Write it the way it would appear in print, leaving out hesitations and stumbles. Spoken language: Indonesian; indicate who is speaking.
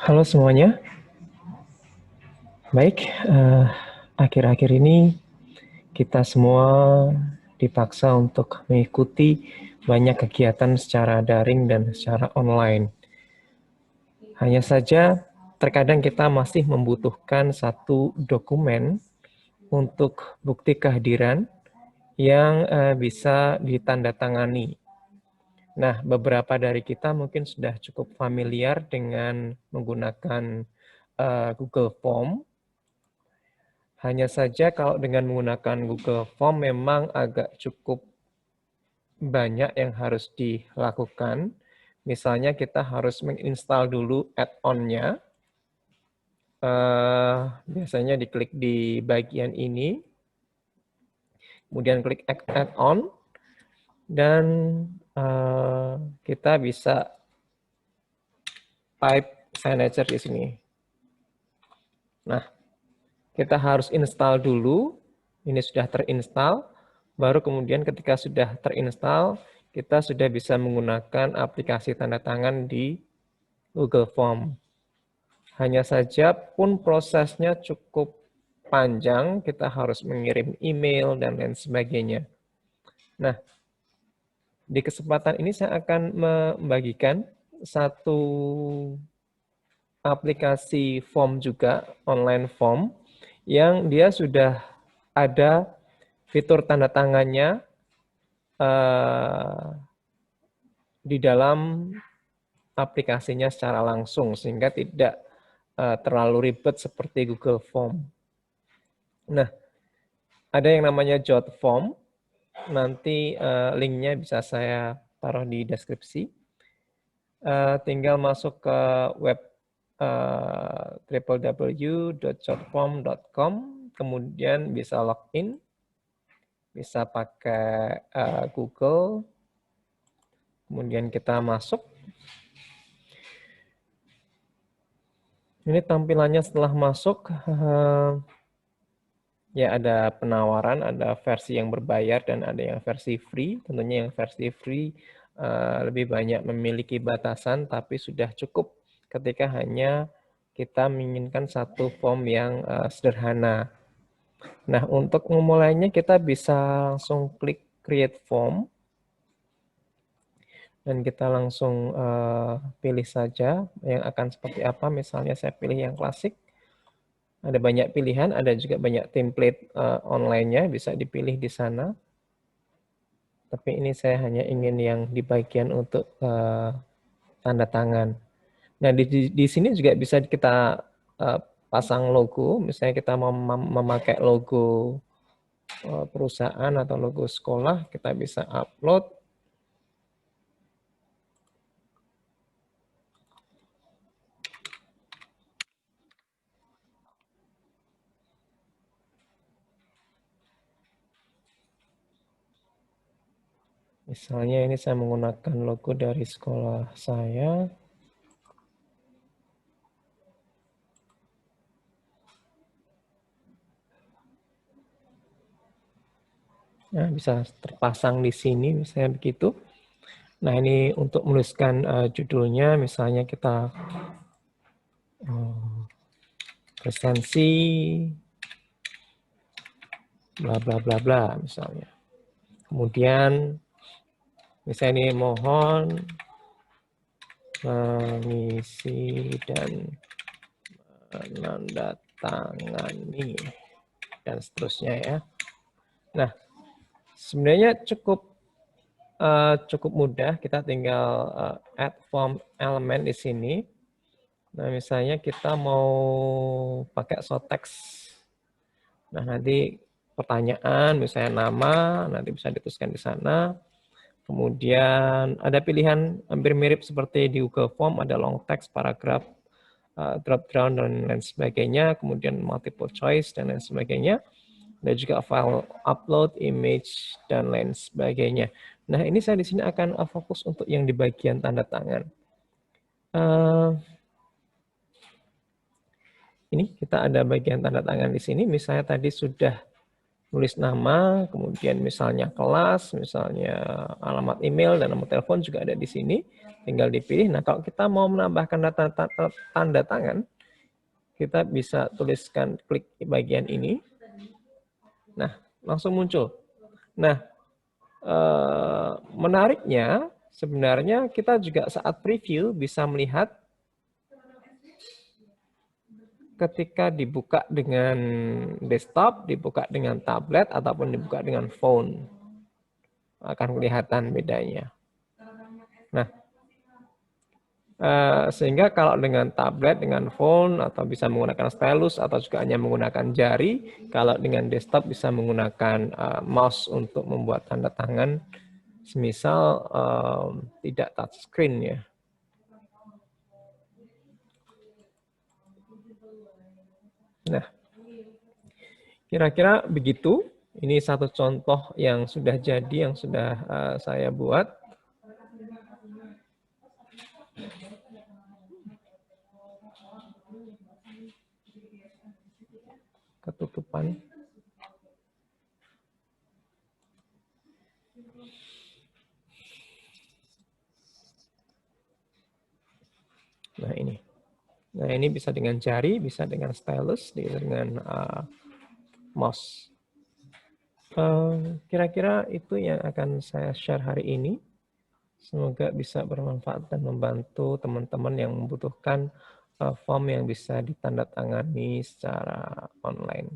Speaker 1: Halo semuanya, baik. Akhir-akhir ini kita semua dipaksa untuk mengikuti banyak kegiatan secara daring dan secara online. Hanya saja, terkadang kita masih membutuhkan satu dokumen untuk bukti kehadiran yang bisa ditandatangani. Nah, beberapa dari kita mungkin sudah cukup familiar dengan menggunakan Google Form. Hanya saja kalau dengan menggunakan Google Form memang agak cukup banyak yang harus dilakukan. Misalnya kita harus menginstal dulu add-on-nya. Biasanya diklik di bagian ini. Kemudian klik add-on. Dan kita bisa type signature di sini. Nah, kita harus install dulu. Ini sudah terinstall. Baru kemudian ketika sudah terinstall, kita sudah bisa menggunakan aplikasi tanda tangan di Google Form. Hanya saja pun prosesnya cukup panjang, kita harus mengirim email dan lain sebagainya. Nah, di kesempatan ini saya akan membagikan satu aplikasi form juga, online form, yang dia sudah ada fitur tanda tangannya di dalam aplikasinya secara langsung, sehingga tidak terlalu ribet seperti Google Form. Nah, ada yang namanya JotForm, nanti linknya bisa saya taruh di deskripsi. Tinggal masuk ke web www.jotform.com, kemudian bisa login, bisa pakai Google, kemudian kita masuk. Ini tampilannya setelah masuk, ya ada penawaran, ada versi yang berbayar dan ada yang versi free. Tentunya yang versi free lebih banyak memiliki batasan, tapi sudah cukup ketika hanya kita menginginkan satu form yang sederhana. Nah, untuk memulainya kita bisa langsung klik create form. Dan kita langsung pilih saja yang akan seperti apa. Misalnya saya pilih yang klasik. Ada banyak pilihan, ada juga banyak template online-nya, bisa dipilih di sana. Tapi ini saya hanya ingin yang di bagian untuk tanda tangan. Nah, di sini juga bisa kita pasang logo. Misalnya kita mau memakai logo perusahaan atau logo sekolah, kita bisa upload. Misalnya ini saya menggunakan logo dari sekolah saya. Nah, bisa terpasang di sini, misalnya begitu. Nah, ini untuk menuliskan judulnya, misalnya kita presensi bla bla bla bla misalnya. Kemudian misalnya ini mohon mengisi dan menandatangani dan seterusnya ya. Nah, sebenarnya cukup mudah, kita tinggal add form element di sini. Nah, misalnya kita mau pakai short text. Nah, nanti pertanyaan, misalnya nama, nanti bisa dituliskan di sana. Kemudian ada pilihan hampir mirip seperti di Google Form, ada long text, paragraph, drop down, dan lain sebagainya. Kemudian multiple choice, dan lain sebagainya. Ada juga file upload, image, dan lain sebagainya. Nah, ini saya di sini akan fokus untuk yang di bagian tanda tangan. Ini kita ada bagian tanda tangan di sini. Misalnya tadi sudah nulis nama, kemudian misalnya kelas, misalnya alamat email dan nomor telepon juga ada di sini. tinggal dipilih. Nah, kalau kita mau menambahkan tanda tangan, kita bisa tuliskan, klik bagian ini. Nah, langsung muncul. Nah, menariknya sebenarnya kita juga saat preview bisa melihat ketika dibuka dengan desktop, dibuka dengan tablet, ataupun dibuka dengan phone. Akan kelihatan bedanya. Nah, sehingga kalau dengan tablet, dengan phone, atau bisa menggunakan stylus, atau juga hanya menggunakan jari, kalau dengan desktop bisa menggunakan mouse untuk membuat tanda tangan, semisal tidak touchscreen ya. Nah, kira-kira begitu. Ini satu contoh yang sudah jadi, yang sudah saya buat. Ketutupan. Nah, ini. Nah, ini bisa dengan jari, bisa dengan stylus, dengan mouse. Kira-kira itu yang akan saya share hari ini. Semoga bisa bermanfaat dan membantu teman-teman yang membutuhkan form yang bisa ditandatangani secara online.